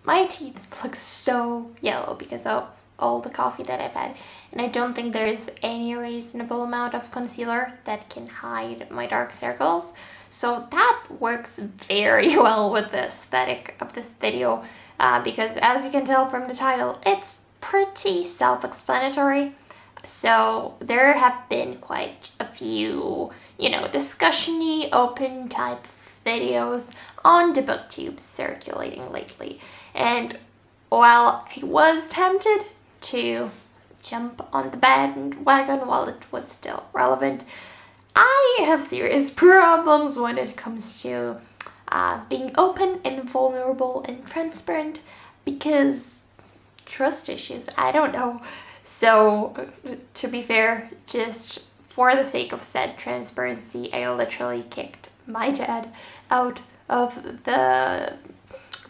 my teeth look so yellow because of all the coffee that I've had, and I don't think there's any reasonable amount of concealer that can hide my dark circles. So that works very well with the aesthetic of this video, because as you can tell from the title, it's pretty self-explanatory. So there have been quite a few, discussion-y, open type videos on the booktube circulating lately. And while I was tempted to jump on the bandwagon while it was still relevant, I have serious problems when it comes to being open and vulnerable and transparent, because trust issues, I don't know. So to be fair, just for the sake of said transparency, I literally kicked my dad out of the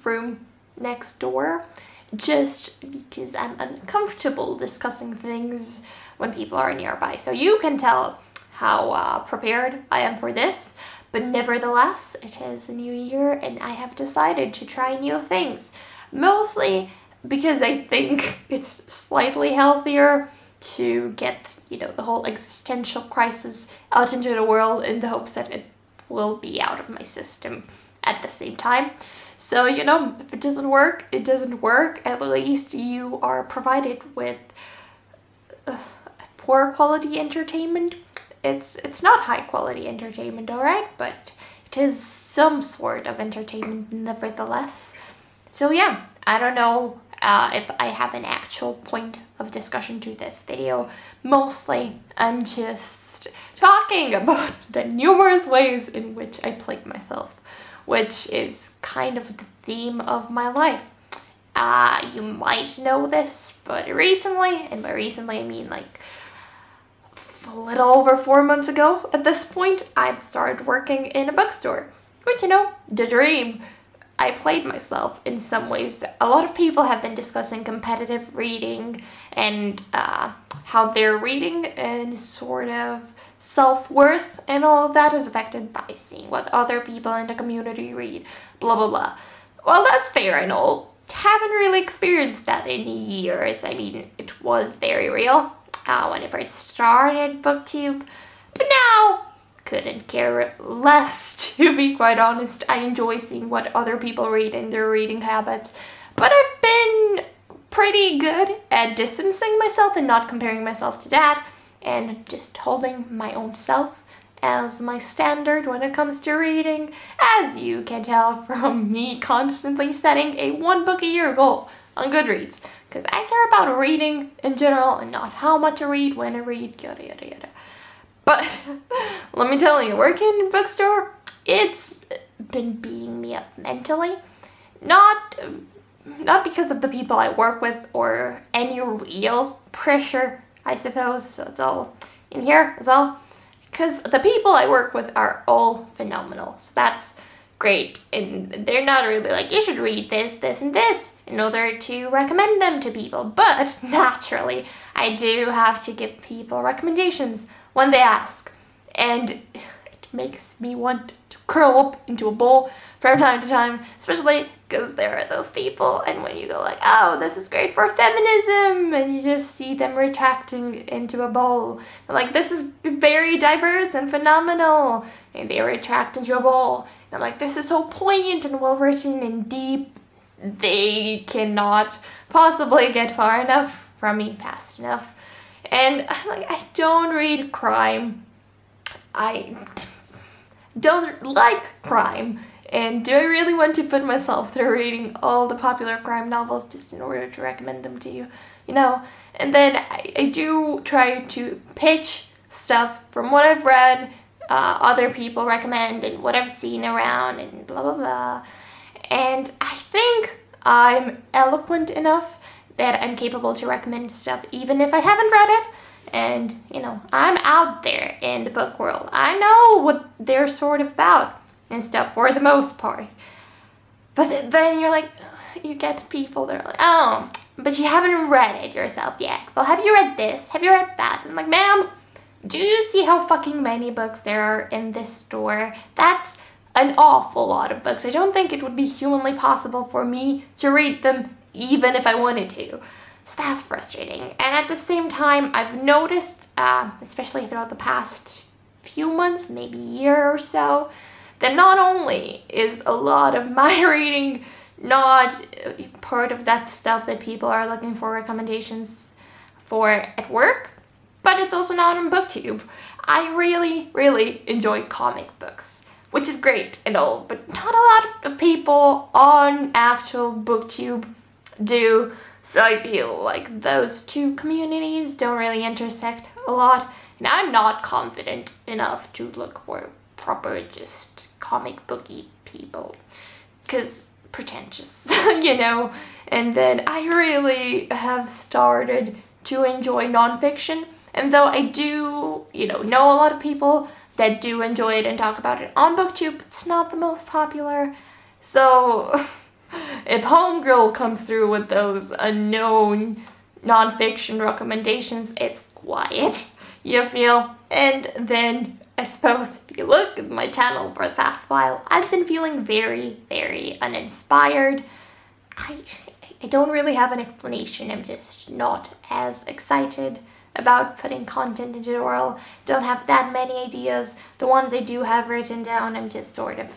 room next door, just because I'm uncomfortable discussing things when people are nearby. So you can tell how prepared I am for this, but nevertheless, it is a new year and I have decided to try new things. Mostly because I think it's slightly healthier to get, the whole existential crisis out into the world in the hopes that it will be out of my system at the same time. So, if it doesn't work, it doesn't work. At least you are provided with poor quality entertainment. It's not high quality entertainment, alright, but it is some sort of entertainment nevertheless. So yeah, I don't know if I have an actual point of discussion to this video. Mostly, I'm just talking about the numerous ways in which I plague myself, which is kind of the theme of my life. You might know this, but recently, and by recently I mean like a little over 4 months ago at this point, I've started working in a bookstore, which, the dream. I played myself in some ways. A lot of people have been discussing competitive reading and how their reading and sort of self-worth and all of that is affected by seeing what other people in the community read, blah blah blah. Well, that's fair and all. Haven't really experienced that in years. I mean, it was very real whenever I started BookTube, but now couldn't care less, to be quite honest. I enjoy seeing what other people read and their reading habits, but I've been pretty good at distancing myself and not comparing myself to that, and just holding my own self as my standard when it comes to reading, as you can tell from me constantly setting a 1 book a year goal on Goodreads, because I care about reading in general and not how much I read, when I read, yada yada yada. But let me tell you, working in a bookstore, it's been beating me up mentally. Not because of the people I work with or any real pressure, I suppose. So it's all in here, it's all. Because the people I work with are all phenomenal. So that's great. And they're not really like, you should read this, this, and this in order to recommend them to people. But naturally, I do have to give people recommendations when they ask, and it makes me want to curl up into a ball from time to time, especially because there are those people, and when you go like, oh, this is great for feminism, and you just see them retracting into a ball, they're like, this is very diverse and phenomenal, and they retract into a ball, and I'm like, this is so poignant and well written and deep. They cannot possibly get far enough from me fast enough. And I don't read crime. I don't like crime. And do I really want to put myself through reading all the popular crime novels just in order to recommend them to you? And then I do try to pitch stuff from what I've read, other people recommend, and what I've seen around, and blah blah blah. And I think I'm eloquent enough that I'm capable to recommend stuff even if I haven't read it. And, I'm out there in the book world. I know what they're sort of about and stuff for the most part. But then you're like, you get people that are like, oh, but you haven't read it yourself yet. Well, have you read this? Have you read that? And I'm like, ma'am, do you see how fucking many books there are in this store? That's an awful lot of books. I don't think it would be humanly possible for me to read them even if I wanted to. So that's frustrating. And at the same time, I've noticed, especially throughout the past few months, maybe year or so, that not only is a lot of my reading not part of that stuff that people are looking for recommendations for at work, but it's also not on BookTube. I really, really enjoy comic books, which is great and all, but not a lot of people on actual BookTube do. So I feel like those two communities don't really intersect a lot, and I'm not confident enough to look for proper just comic booky people, because pretentious, you know. And then I really have started to enjoy nonfiction, and though I do, know a lot of people that do enjoy it and talk about it on BookTube, it's not the most popular. So if Homegirl comes through with those unknown nonfiction recommendations, it's quiet, you feel? And then I suppose if you look at my channel for the past while, I've been feeling very, very uninspired. I don't really have an explanation. I'm just not as excited about putting content into the world. Don't have that many ideas. The ones I do have written down, I'm just sort of,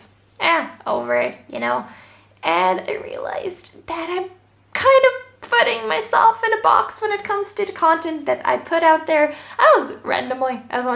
over it, And I realized that I'm kind of putting myself in a box when it comes to the content that I put out there. I was one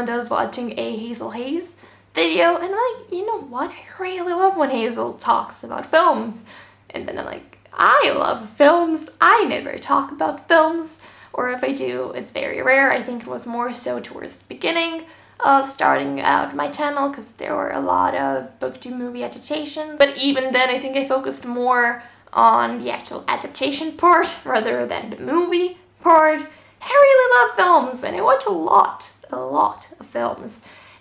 of those watching a Hazel Hayes video, and I'm like, you know what? I really love when Hazel talks about films. And then I'm like, I love films. I never talk about films, or if I do, it's very rare. I think it was more so towards the beginning of starting out my channel, because there were a lot of BookTube movie adaptations. But even then, I think I focused more on the actual adaptation part rather than the movie part. I really love films, and I watch a lot of films.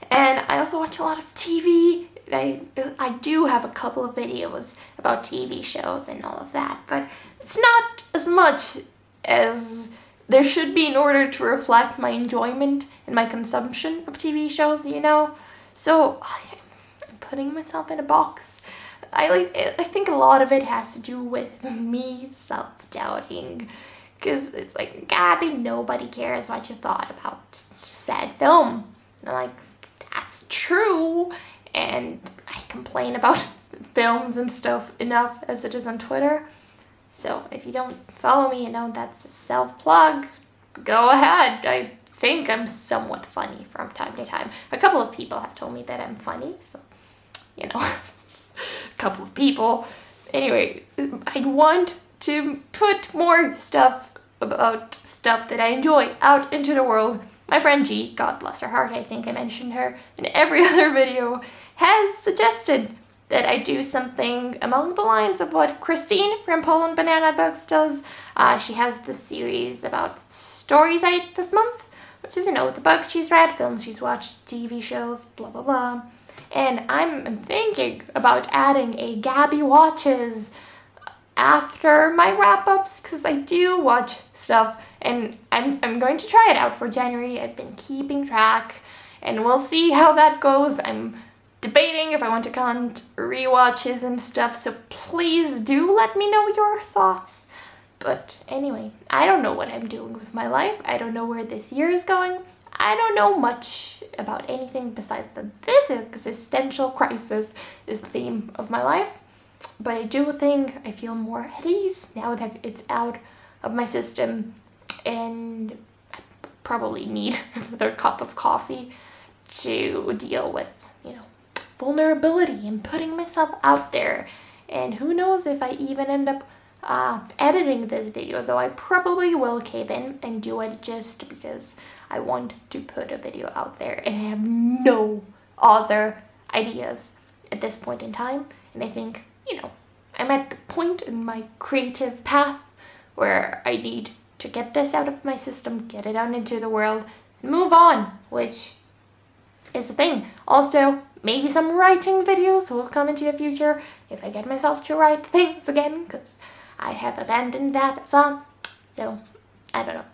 And I also watch a lot of TV. I do have a couple of videos about TV shows and all of that, but it's not as much as there should be in order to reflect my enjoyment and my consumption of TV shows, So I'm putting myself in a box. I think a lot of it has to do with me self-doubting, because it's like, Gabbie, nobody cares what you thought about said film. And I'm like, that's true, and I complain about films and stuff enough as it is on Twitter. So if you don't follow me, that's a self-plug. Go ahead. I think I'm somewhat funny from time to time. A couple of people have told me that I'm funny, so, a couple of people. Anyway, I want to put more stuff about stuff that I enjoy out into the world. My friend G, God bless her heart, I think I mentioned her in every other video, has suggested that I do something along the lines of what Christine from Poland Banana Books does. She has this series about stories I ate this month, which is, the books she's read, films she's watched, TV shows, blah, blah, blah. And I'm thinking about adding a Gabbie Watches after my wrap-ups, because I do watch stuff, and I'm going to try it out for January. I've been keeping track, and we'll see how that goes. I'm debating if I want to count rewatches and stuff, so please do let me know your thoughts. But anyway, I don't know what I'm doing with my life. I don't know where this year is going. I don't know much about anything besides that this existential crisis is the theme of my life. But I do think I feel more at ease now that it's out of my system, and I probably need another cup of coffee to deal with, vulnerability and putting myself out there. And who knows if I even end up editing this video, though I probably will cave in and do it just because I want to put a video out there, and I have no other ideas at this point in time. And I think, I'm at the point in my creative path where I need to get this out of my system, get it out into the world, and move on, which is a thing. Also, maybe some writing videos will come into the future if I get myself to write things again, because I have abandoned that song. So, I don't know.